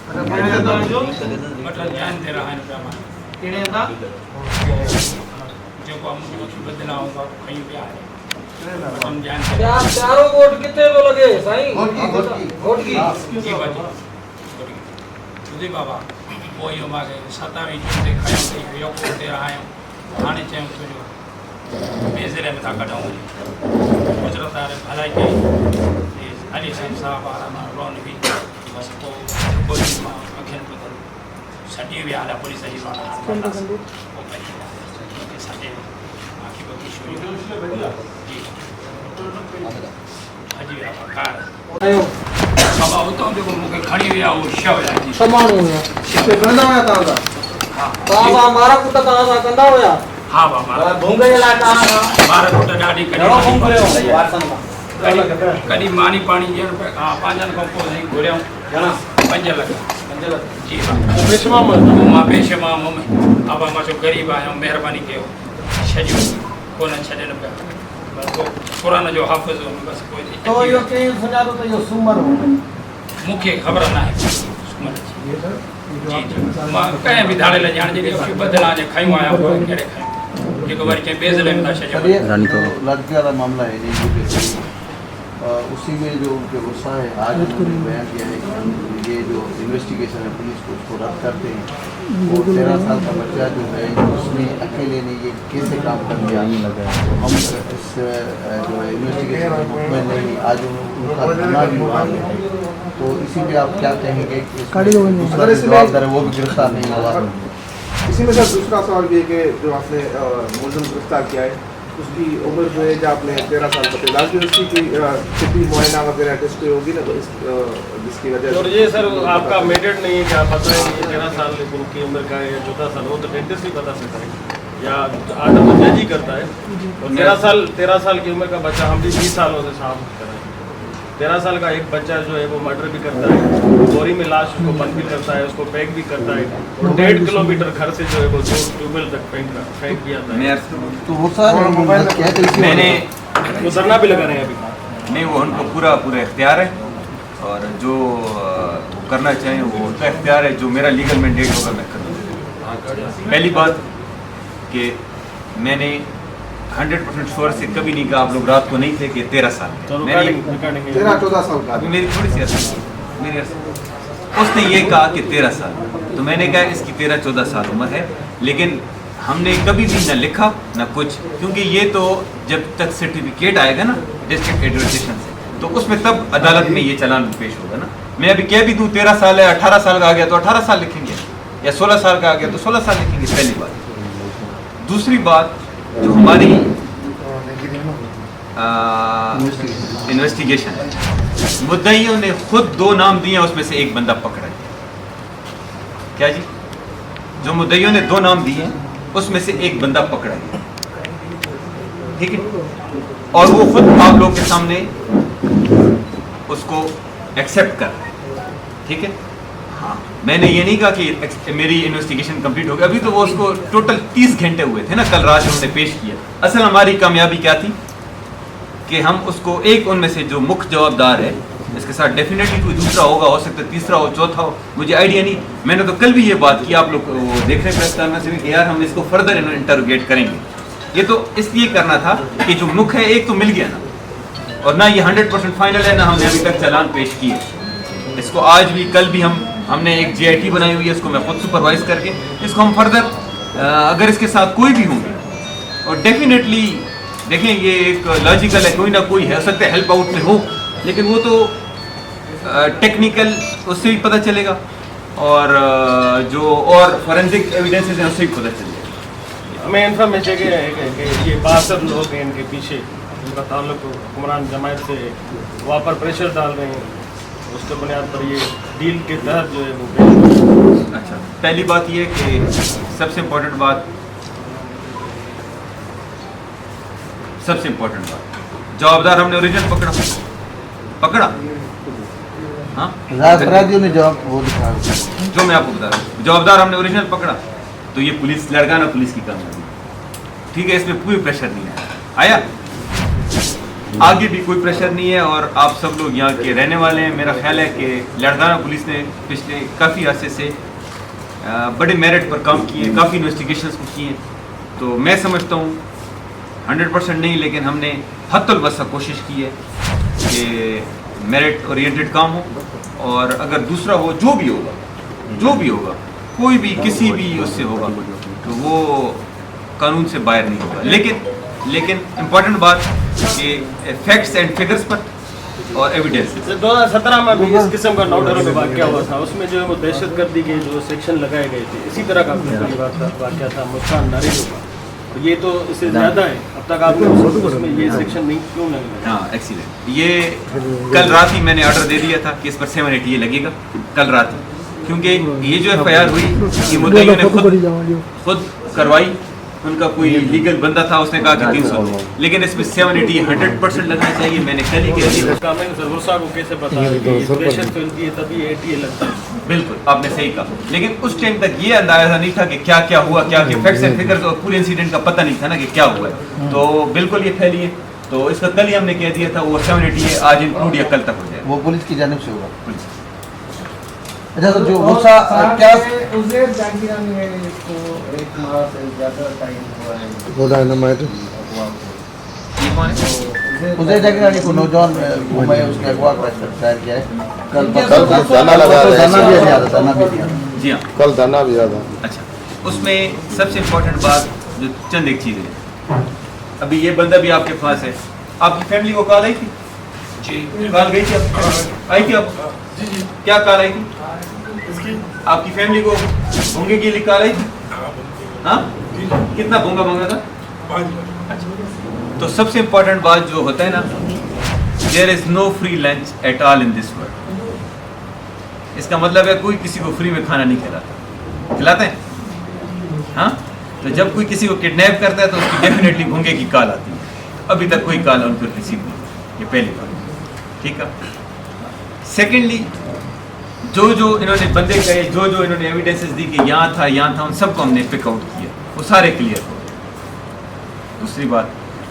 Mutton जान दे रहा है रुपया मान किने दा जो को हम बदला होगा कहीं पे आ मटन जान दे चार चारों वोट कितने को लगे साईं वोट की जी बाजी तुझे बाबा वो यो मागे 27 जून ते खायो ते यो को ते आयो हाने चयो तुझो बेजरे में था कढाऊं गुजरात वाले भलाई के अली साहब आराम लोन भी बस को बोली मां अखिन को सटी भी आला पुलिस जी वाला वो के सटे आखी बकी शुरू जी अजी कार आयो बाबा उतो जो मुके खणी विया वो शव है समान होया इससे कंदा होया तांदा हां बाबा मारा कुत्ता तांदा कंदा होया हां बाबा भूंगे इलाका मारा कुत्ता डाडी घणो घूम करियो वारसन का कदी मानी पानी जण पे पांजन को को नहीं घोड़ियो घणा 5 लाख जी पेशमा मां पेशमा मम अब मां जो गरीब आयो मेहरबानी कयो छजो कोन छडे न पे बस को कुरान जो हाफिज हो बस कोई तो यो के सुना तो यो सुमर हो मुखे खबर ना है सुमर जी मां कहे भी धाड़े ले जान जे बदला जे खायो आया हो केड़े खायो एक बार के बेजले में छजो लड़किया का मामला है नहीं उसी में जो उनके गुस्सा है आज उन्होंने बयान किया है कि ये जो इन्वेस्टिगेशन है पुलिस को उसको रद्द करते हैं वो 13 साल का बच्चा जो है उसने अकेले ने ये कैसे काम कर दिया तो हम इस जो है इन्वेस्टिगेशन मुकम्मल नहीं आज उनका धरना भी हुआ है तो इसी में आप क्या कहेंगे कि दूसरा जवाबदार है वो भी गिरफ्तार नहीं हुआ। इसी में सर दूसरा सवाल ये कि जो आपने मुलजिम गिरफ्तार किया है उसकी उम्र जो है जो आपने 13 साल बताई लास्ट उसकी कितनी मुआयना वगैरह टेस्ट होगी ना तो जिसकी वजह और ये सर आपका मेडेट नहीं है कि आप बताएंगे 13 साल लेकिन की उम्र का है या 14 साल वो तो डेंटिस्ट ही बता सकता है या आर्डर तो जज ही करता है और 13 साल की उम्र का बच्चा हम भी 20 सालों से शाम कर रहे हैं 13 साल का एक बच्चा जो है वो मर्डर भी करता है बोरी में लाश उसको बंद भी करता है उसको पैक भी करता है और 1.5 किलोमीटर घर से जो है वो ट्यूबवेल तक फेंक भी आता है तो वो सर मैंने वो धरना भी लगा रहे हैं अभी नहीं वो उनको पूरा इख्तियार है और जो वो करना चाहें वो उनका इख्तियार है जो मेरा लीगल मैंडेट होगा मैं करूँगा। पहली बात कि मैंने 100% श्योर से कभी नहीं कहा आप लोग रात को नहीं थे कि 13 साल 13-14 साल का मेरी थोड़ी सी मेरी उसने ये कहा कि 13 साल तो मैंने कहा इसकी 13-14 साल उम्र है लेकिन हमने कभी भी ना लिखा ना कुछ क्योंकि ये तो जब तक सर्टिफिकेट आएगा ना डिस्ट्रिक्ट एडमिनिस्ट्रेशन से तो उसमें तब अदालत में ये चालान पेश होगा ना। मैं अभी कह भी दूँ 13 साल है 18 साल का आ गया तो 18 साल लिखेंगे या 16 साल का आ गया तो 16 साल लिखेंगे पहली बात। दूसरी बात जो हमारी इन्वेस्टिगेशन है मुद्दइयों ने खुद 2 नाम दिए उसमें से एक बंदा पकड़ा है क्या जी जो मुद्दइयों ने 2 नाम दिए उसमें से एक बंदा पकड़ा है ठीक है और वो खुद आप लोग के सामने उसको एक्सेप्ट कर रहे हैं ठीक है। हाँ मैंने ये नहीं कहा कि मेरी इन्वेस्टिगेशन कंप्लीट हो गई अभी तो वो उसको टोटल 30 घंटे हुए थे ना कल रात उन्होंने पेश किया। असल हमारी कामयाबी क्या थी कि हम उसको एक उनमें से जो मुख्य जवाबदार है इसके साथ डेफिनेटली कोई दूसरा होगा हो सकता है तीसरा हो चौथा हो मुझे आइडिया नहीं। मैंने तो कल भी ये बात की आप लोग देख रहे प्रेस कॉन्फ्रेंस में कि यार हम इसको फर्दर इंटरोगेट करेंगे ये तो इसलिए करना था कि जो मुख्य है एक तो मिल गया ना और ना ये 100% फाइनल है ना हमने अभी तक चालान पेश किए इसको आज भी कल भी हमने एक GIT बनाई हुई है इसको मैं खुद सुपरवाइज करके इसको हम फर्दर अगर इसके साथ कोई भी होंगे और डेफिनेटली देखें ये एक लॉजिकल है कोई ना कोई है हो सकता है हेल्प आउट में हो लेकिन वो तो टेक्निकल उससे भी पता चलेगा और जो और फॉरेंसिक एविडेंसेस हैं उससे भी पता चलेगा। हमें इन्फॉर्मेशन है कि ये 62 लोग हैं इनके पीछे उनका ताल्लुक हुक्मरान जमायत से वहाँ पर प्रेशर डाल रहे हैं उसके बुनियाद पर ये डील के तहत जो है वो अच्छा पहली बात ये कि सबसे इम्पोर्टेंट बात जवाबदार हमने ओरिजिनल पकड़ा हाँ अपराधियों ने जवाब वो दिखा जो मैं आपको बता रहा हूँ जवाबदार हमने ओरिजिनल पकड़ा तो ये पुलिस लड़काना पुलिस की कामयाबी ठीक है इसमें कोई प्रेशर नहीं आया आगे भी कोई प्रेशर नहीं है और आप सब लोग यहाँ के रहने वाले हैं। मेरा ख्याल है कि लड़काना पुलिस ने पिछले काफ़ी अरसे से बड़े मेरिट पर काम किए, काफ़ी इन्वेस्टिगेशंस को किए। तो मैं समझता हूँ 100% नहीं, लेकिन हमने हत्तुल वसा कोशिश की है कि मेरिट ओरिएंटेड काम हो, और अगर दूसरा हो जो भी होगा कोई भी किसी भी उससे होगा तो वो कानून से बाहर नहीं होगा। लेकिन इम्पॉर्टेंट बात कि फैक्ट्स एंड फिगर्स पर और एविडेंस। 2017 में भी इस किस्म का नौडरों में वाक़या हुआ था, उसमें जो है वो दहशतगर्दी के जो सेक्शन लगाए गए थे, इसी तरह का वाक़या था मुस्कान नारिंग का। और ये तो इससे ज़्यादा है, अब तक आपने उसमें ये सेक्शन नहीं क्यों नहीं लगा? हाँ, एक्सीलेंट। ये कल रात ही मैंने ऑर्डर दे दिया था कि इस पर 780 ये लगेगा कल रात ही, क्योंकि ये जो FIR हुई ये मुद्दइयों ने खुद करवाई। उनका कोई लीगल बंदा था, उसने कहा कि 300, लेकिन इसमें 780 100% लगना चाहिए। मैंने कल ही कह दिया। सरवरसा को कैसे पता है कि प्रेशर फैलती है तभी 80 लगता है? बिल्कुल, आपने सही कहा, लेकिन उस टाइम तक ये अंदाजा नहीं था कि क्या क्या हुआ, क्या क्या फैक्ट्स एंड फिगर्स और पूरे इंसिडेंट का पता नहीं था ना कि क्या हुआ है। तो बिल्कुल ये फैली है, तो इसका कल ही हमने कह दिया था वो 780 है, आज इंक्लूड या कल तक हो जाए। वो पुलिस की जानिब से होगा। पुलिस अच्छा, तो जो गुस्सा क्या उज़ैर जाकिरा ने इसको 1 माह से ज़्यादा टाइम हुआ है। वो डायनामाइट ये कौन है? उज़ैर जाकिरानी को नौजवान घूमे, उसने अगवा का शायर किया है। कल दाना लगा रहे हैं। दाना भी दिया था, दाना भी दिया। जी हाँ, कल दाना भी ज़्यादा। अच्छा, उसमें सबसे इम्पोर्टेंट बात जो चंद एक चीज़ है, अभी ये बंदा भी आपके पास है, आपकी फैमिली को कॉल आई थी? जी, कॉल गई थी? आई थी आप? क्या कॉल आई थी? आपकी फैमिली को भूंगे के लिए कॉल आई थी? हाँ, कितना भूंगा मांगा था? अच्छा, तो सबसे इम्पोर्टेंट बात जो होता है ना, there is no free lunch at all in this world. इसका मतलब है कोई किसी को फ्री में खाना नहीं खिलाता, खिलाते हैं? हाँ, तो जब कोई किसी को किडनैप करता है तो उसकी डेफिनेटली भूंगे की कॉल आती है। अभी तक कोई कॉल उन पर रिसीव नहीं, ये पहली बात, ठीक है। सेकेंडली, जो इन्होंने बंदे कहे, जो इन्होंने एविडेंसेस दी कि यहाँ था, उन सबको हमने पिक आउट किया, वो सारे क्लियर हो गए। दूसरी बात,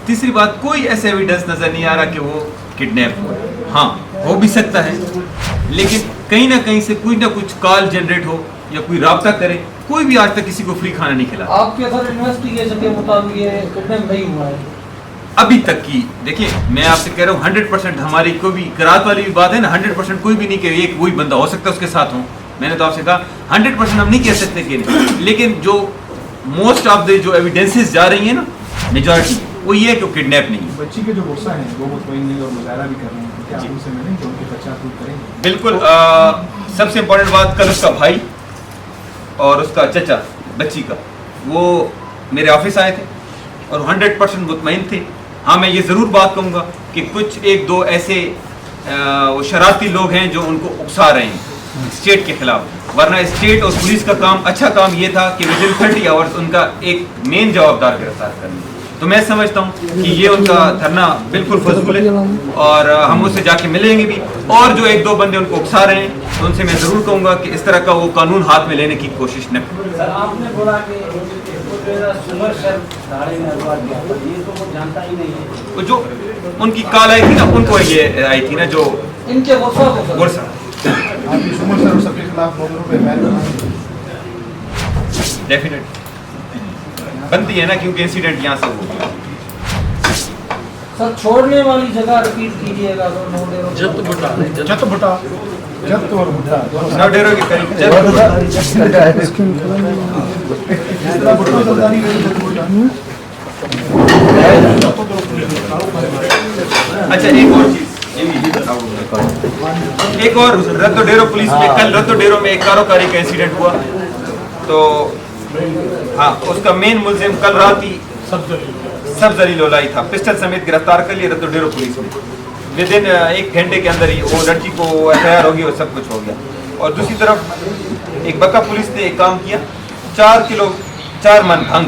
तीसरी बात, कोई ऐसा एविडेंस नज़र नहीं आ रहा कि वो किडनैप हो। हाँ, हो भी सकता है, लेकिन कहीं ना कहीं से कोई ना कुछ कॉल जनरेट हो या कोई राब्ता करे। कोई भी आज तक किसी को फ्री खाना नहीं खिला। आपके सर इन्वेस्टिगेशन के मुताबिक ये किडनैप नहीं हुआ है अभी तक की। देखिए, मैं आपसे कह रहा हूँ 100% हमारी कोई भी करात वाली भी बात है ना, 100% कोई भी नहीं कि एक वही बंदा हो सकता है उसके साथ हो। मैंने तो आपसे कहा 100% हम नहीं कह सकते कि नहीं, लेकिन जो मोस्ट ऑफ द जो एविडेंसेस जा रही है ना, मेजॉरिटी वो ये है कि वो किडनैप नहीं है। बच्ची के जो गुस्सा है वो मुतमईन नहीं और मुजाहरा भी कर रहे हैं, क्या आप उनसे मिलें कि उनके बच्चा प्रूव करेंगे? बिल्कुल। सबसे इम्पोर्टेंट बात, कल उसका भाई और उसका चचा बच्ची का वो मेरे ऑफिस आए थे और 100% मुतमईन थे। हाँ, मैं ये ज़रूर बात कहूँगा कि कुछ एक दो ऐसे वो शरारती लोग हैं जो उनको उकसा रहे हैं स्टेट के खिलाफ, वरना स्टेट और पुलिस का काम, अच्छा काम ये था कि विदिन 30 आवर्स उनका एक मेन जवाबदार गिरफ्तार करना। तो मैं समझता हूँ कि ये उनका धरना बिल्कुल फजूल है और हम उससे जाके मिलेंगे भी। और जो एक दो बंदे उनको उकसा रहे हैं तो उनसे मैं ज़रूर कहूँगा कि इस तरह का वो कानून हाथ में लेने की कोशिश न करें। सर, आपने बोला कि सुमर सर धाड़े में अगवा किया, ये तो वो जानता ही नहीं है। वो जो उनकी कॉल आई थी ना, उनको ये आई थी ना जो इनके गुस्सा को गुस्सा आपकी सुमर सर और सबके खिलाफ नौजरों पे बैन डेफिनेट बनती है ना, क्योंकि इंसिडेंट यहाँ से हो गया। सर, छोड़ने वाली जगह रिपीट कीजिएगा तो नोट जत और भुट्टा नौडेरो के करीब अच्छा, एक और चीज, एक और रत्तो डेरो पुलिस में कल रत्तो डेरो में एक कारोबारी का इंसिडेंट हुआ। तो हाँ, उसका मेन मुलजिम कल रात ही सब्जरी लोलाई था, पिस्टल समेत गिरफ्तार कर लिया रत्तो डेरो पुलिस ने। विदिन 1 घंटे के अंदर ही वो लड़की को FIR होगी और सब कुछ हो गया। और दूसरी तरफ एक बका पुलिस ने एक काम किया, 4 मन भंग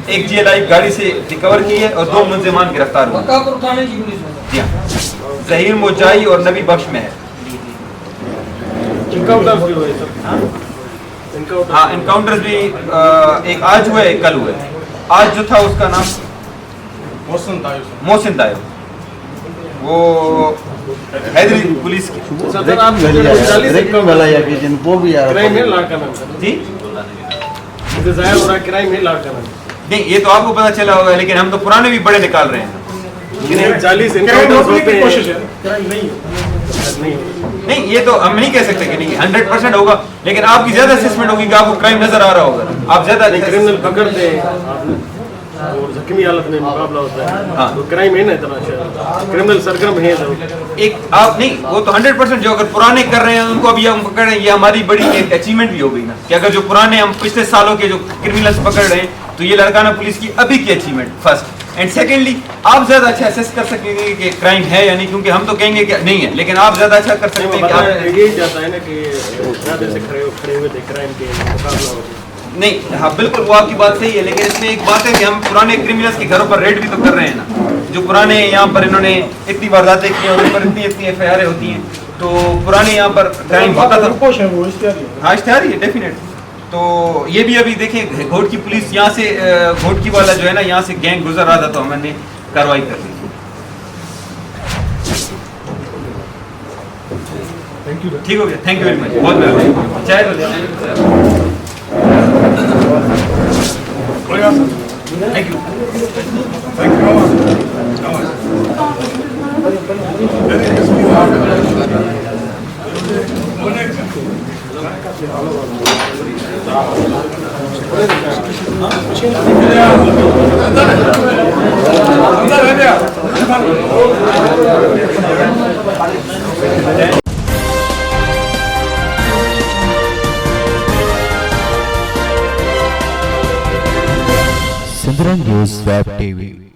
एक GLI गाड़ी से रिकवर की है और 2 मुलजिमान गिरफ्तार हुए। बकापुर थाने की पुलिस में जी हाँ, जहीर मोजाई और नबी बख्श में है। हाँ, इनकाउंटर्स भी एक आज हुए, एक कल हुए। आज जो था उसका नाम मोहसिन तायब, वो हैदरी पुलिस की। सर आप 40 से कम वाला या कि जिनको भी यार क्राइम है लाट का नाम सर जी इसे जाया हो रहा क्राइम है लाट का नाम नहीं, ये तो आपको पता चला होगा, लेकिन हम तो पुराने भी बड़े निकाल रहे हैं। 40 इनकाउंटर्स होते हैं नहीं, ये तो हम नहीं कह सकते कि नहीं 100% होगा, लेकिन आपकी ज्यादा असेसमेंट होगी कि आपको क्राइम नजर आ रहा होगा, आप ज्यादा क्रिमिनल पकड़ते हैं आपने और जख्मी हालत में मुकाबला होता है। हाँ। तो क्राइम है ना इतना क्रिमिनल सरगर्म है तो एक आप नहीं, वो तो 100% जो अगर पुराने कर रहे हैं उनको अभी हम पकड़ रहे हैं, ये हमारी बड़ी एक अचीवमेंट भी हो गई ना कि अगर जो पुराने हम पिछले सालों के जो क्रिमिनल्स पकड़ रहे हैं तो ये लड़काना पुलिस की अभी की अचीवमेंट फर्स्ट। एंड सेकेंडली आप ज्यादा अच्छा असेस कर सकेंगे कि क्राइम है या नहीं, क्योंकि हम तो कहेंगे कि नहीं है, लेकिन आप ज्यादा अच्छा कर सकते हैं कि आप यही चाहता है ना कि ज्यादा से खड़े हुए थे क्राइम के मुकाबला हो नहीं। हाँ बिल्कुल, वो आपकी बात सही है, लेकिन इसमें एक बात है कि हम पुराने क्रिमिनल्स के घरों पर रेड भी तो कर रहे हैं ना, जो पुराने यहाँ पर इन्होंने इतनी वारदातें की और उन पर इतनी FIR होती हैं, तो पुराने यहाँ पर क्राइम होता था। हाँ इश्तेहारी है डेफिनेट। तो ये भी अभी देखिए घोट की पुलिस यहाँ से घोट की वाला जो है ना, यहाँ से गैंग गुजर रहा था तो हमने कार्रवाई कर दी। ठीक हो गया, थैंक यू वेरी मच, बहुत मेहरबानी। चाय thank you. Sindra News Web TV।